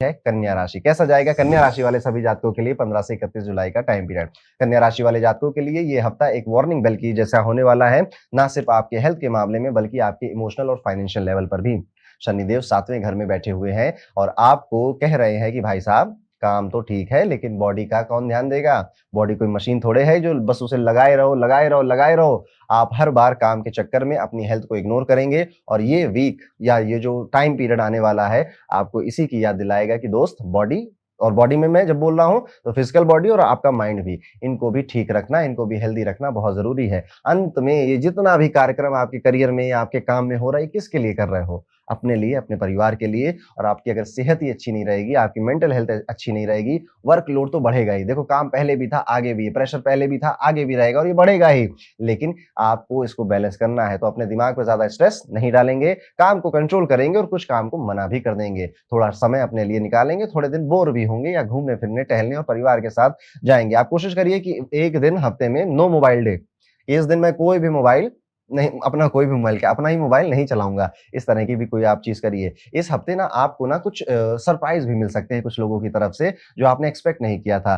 है कन्या राशि। कैसा जाएगा कन्या राशि वाले सभी जातकों के लिए 15 से 31 जुलाई का टाइम पीरियड। कन्या राशि वाले जातकों के लिए ये हफ्ता एक वार्निंग बेल की जैसा होने वाला है, ना सिर्फ आपके हेल्थ के मामले में बल्कि आपके इमोशनल और फाइनेंशियल लेवल पर भी। शनिदेव 7वें घर में बैठे हुए हैं और आपको कह रहे हैं कि भाई साहब काम तो ठीक है लेकिन बॉडी का कौन ध्यान देगा। बॉडी कोई मशीन थोड़े है जो बस उसे लगाए रहो लगाए रहो लगाए रहो। आप हर बार काम के चक्कर में अपनी हेल्थ को इग्नोर करेंगे और ये वीक या ये जो टाइम पीरियड आने वाला है आपको इसी की याद दिलाएगा कि दोस्त बॉडी, और बॉडी में मैं जब बोल रहा हूं तो फिजिकल बॉडी और आपका माइंड भी, इनको भी ठीक रखना, इनको भी हेल्दी रखना बहुत जरूरी है। अंत में ये जितना भी कार्यक्रम आपके करियर में या आपके काम में हो रहा है किसके लिए कर रहे हो? अपने लिए, अपने परिवार के लिए। और आपकी अगर सेहत ही अच्छी नहीं रहेगी, आपकी मेंटल हेल्थ अच्छी नहीं रहेगी, वर्कलोड तो बढ़ेगा ही। देखो काम पहले भी था आगे भी, प्रेशर पहले भी था आगे भी रहेगा और ये बढ़ेगा ही। लेकिन आपको इसको बैलेंस करना है तो अपने दिमाग पर ज्यादा स्ट्रेस नहीं डालेंगे, काम को कंट्रोल करेंगे और कुछ काम को मना भी कर देंगे। थोड़ा समय अपने लिए निकालेंगे, थोड़े दिन बोर भी होंगे या घूमने फिरने टहलने और परिवार के साथ जाएंगे। आप कोशिश करिए कि एक दिन हफ्ते में नो मोबाइल डे, इस दिन मैं कोई भी मोबाइल नहीं, अपना कोई भी मोबाइल, क्या अपना ही मोबाइल नहीं चलाऊंगा, इस तरह की भी कोई आप चीज करिए। इस हफ्ते ना आपको ना कुछ सरप्राइज भी मिल सकते हैं कुछ लोगों की तरफ से जो आपने एक्सपेक्ट नहीं किया था।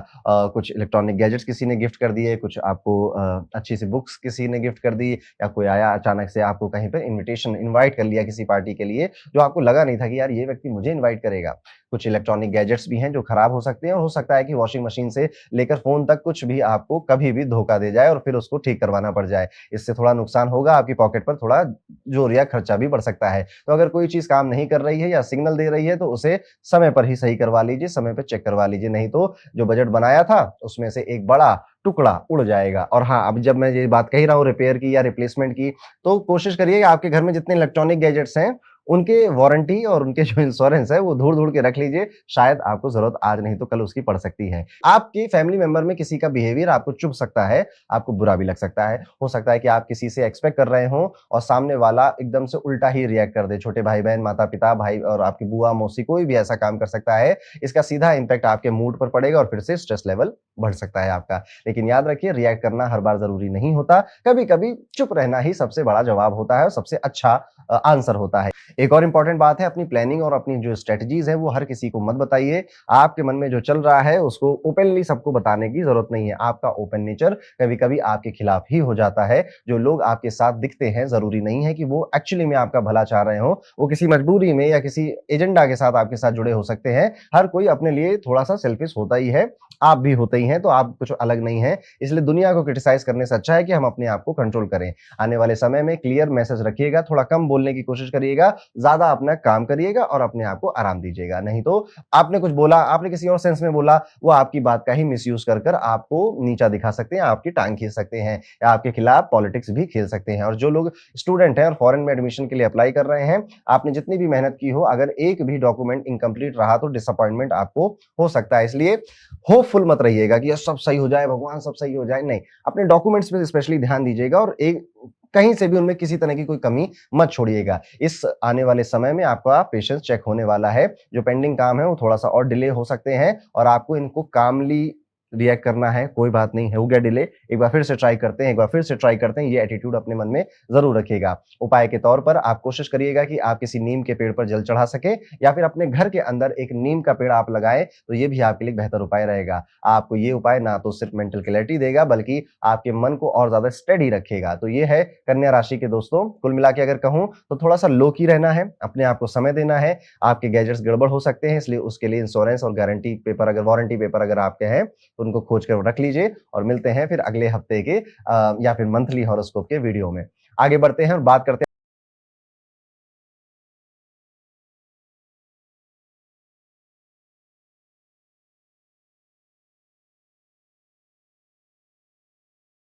कुछ इलेक्ट्रॉनिक गैजेट्स किसी ने गिफ्ट कर दिए, कुछ आपको अच्छी सी बुक्स किसी ने गिफ्ट कर दी, या कोई आया अचानक से आपको कहीं पर इनविटेशन इनवाइट कर लिया किसी पार्टी के लिए जो आपको लगा नहीं था कि यार ये व्यक्ति मुझे इनवाइट करेगा। कुछ इलेक्ट्रॉनिक गैजेट्स भी हैं जो खराब हो सकते हैं और हो सकता है कि वॉशिंग मशीन से लेकर फोन तक कुछ भी आपको कभी भी धोखा दे जाए और फिर उसको ठीक करवाना पड़ जाए। इससे थोड़ा नुकसान होगा, आपकी पॉकेट पर थोड़ा जोर या खर्चा भी बढ़ सकता है। तो अगर कोई चीज काम नहीं कर रही है या सिग्नल दे रही है तो उसे समय पर ही सही करवा लीजिए, समय पर चेक करवा लीजिए, नहीं तो जो बजट बनाया था उसमें से एक बड़ा टुकड़ा उड़ जाएगा। और हाँ, अब जब मैं ये बात कह रहा हूँ रिपेयर की या रिप्लेसमेंट की, तो कोशिश करिए आपके घर में जितने इलेक्ट्रॉनिक गैजेट्स हैं उनके वारंटी और उनके जो इंश्योरेंस है वो ढूंढ ढूंढ के रख लीजिए। शायद आपको जरूरत आज नहीं तो कल उसकी पड़ सकती है। आपकी फैमिली मेंबर में किसी का बिहेवियर आपको चुभ सकता है, आपको बुरा भी लग सकता है। हो सकता है कि आप किसी से एक्सपेक्ट कर रहे हो और सामने वाला एकदम से उल्टा ही रिएक्ट कर दे। छोटे भाई बहन, माता पिता, भाई और आपकी बुआ मौसी, कोई भी ऐसा काम कर सकता है। इसका सीधा इम्पैक्ट आपके मूड पर पड़ेगा और फिर से स्ट्रेस लेवल बढ़ सकता है आपका। लेकिन याद रखिए रिएक्ट करना हर बार जरूरी नहीं होता, कभी कभी चुप रहना ही सबसे बड़ा जवाब होता है और सबसे अच्छा आंसर होता है। एक और इंपॉर्टेंट बात है, अपनी प्लानिंग और अपनी जो स्ट्रेटजीज है वो हर किसी को मत बताइए। आपके मन में जो चल रहा है उसको ओपनली सबको बताने की जरूरत नहीं है। आपका ओपन नेचर कभी कभी आपके खिलाफ ही हो जाता है। जो लोग आपके साथ दिखते हैं जरूरी नहीं है कि वो एक्चुअली में आपका भला चाह रहे हो, वो किसी मजबूरी में या किसी एजेंडा के साथ आपके साथ जुड़े हो सकते हैं। हर कोई अपने लिए थोड़ा सा सेल्फिश होता ही है, आप भी होते ही हैं, तो आप कुछ अलग नहीं है। इसलिए दुनिया को क्रिटिसाइज करने से अच्छा है कि हम अपने आप को कंट्रोल करें। आने वाले समय में क्लियर मैसेज रखिएगा, थोड़ा कम बोलने की कोशिश करिएगा, ज्यादा अपना काम करिएगा और अपने आप को आराम दीजिएगा। नहीं तो आपने कुछ बोला, आपने किसी और सेंस में बोला, वो आपकी बात का ही मिसयूज कर कर आपको नीचा दिखा सकते हैं, आपकी टांग खींच सकते हैं या आपके खिलाफ पॉलिटिक्स भी खेल सकते हैं। और जो लोग स्टूडेंट हैं और फॉरेन में एडमिशन के लिए अप्लाई कर रहे हैं, आपने जितनी भी मेहनत की हो, अगर एक भी डॉक्यूमेंट इनकम्प्लीट रहा तो डिसअपॉइंटमेंट आपको हो सकता है। इसलिए होपफुल मत रहिएगा कि ये सब सही हो जाए, भगवान सब सही हो जाए। नहीं, अपने डॉक्यूमेंट्स पे स्पेशली ध्यान दीजिएगा और एक कहीं से भी उनमें किसी तरह की कोई कमी मत छोड़िएगा। इस आने वाले समय में आपका पेशेंस चेक होने वाला है। जो पेंडिंग काम है वो थोड़ा सा और डिले हो सकते हैं और आपको इनको कामली रिएक्ट करना है। कोई बात नहीं, हो गया डिले, एक बार फिर से ट्राई करते हैं, एक बार फिर से ट्राई करते हैं, ये एटीट्यूड अपने मन में जरूर रखिएगा। उपाय के तौर पर आप कोशिश करिएगा कि आप किसी नीम के पेड़ पर जल चढ़ा सके या फिर अपने घर के अंदर एक नीम का पेड़ आप लगाएं, तो ये भी आपके लिए बेहतर उपाय रहेगा। आपको ये उपाय ना तो सिर्फ मेंटल क्लैरिटी देगा बल्कि आपके मन को और ज्यादा स्टेडी रखेगा। तो ये है कन्या राशि के दोस्तों। कुल मिला के अगर कहूं तो थोड़ा सा लो की रहना है, अपने आप को समय देना है। आपके गैजेट्स गड़बड़ हो सकते हैं, इसलिए उसके लिए इंश्योरेंस और गारंटी पेपर, अगर वारंटी पेपर अगर आपके हैं तो उनको खोज कर रख लीजिए। और मिलते हैं फिर अगले हफ्ते के या फिर मंथली हॉरोस्कोप के वीडियो में। आगे बढ़ते हैं और बात करते हैं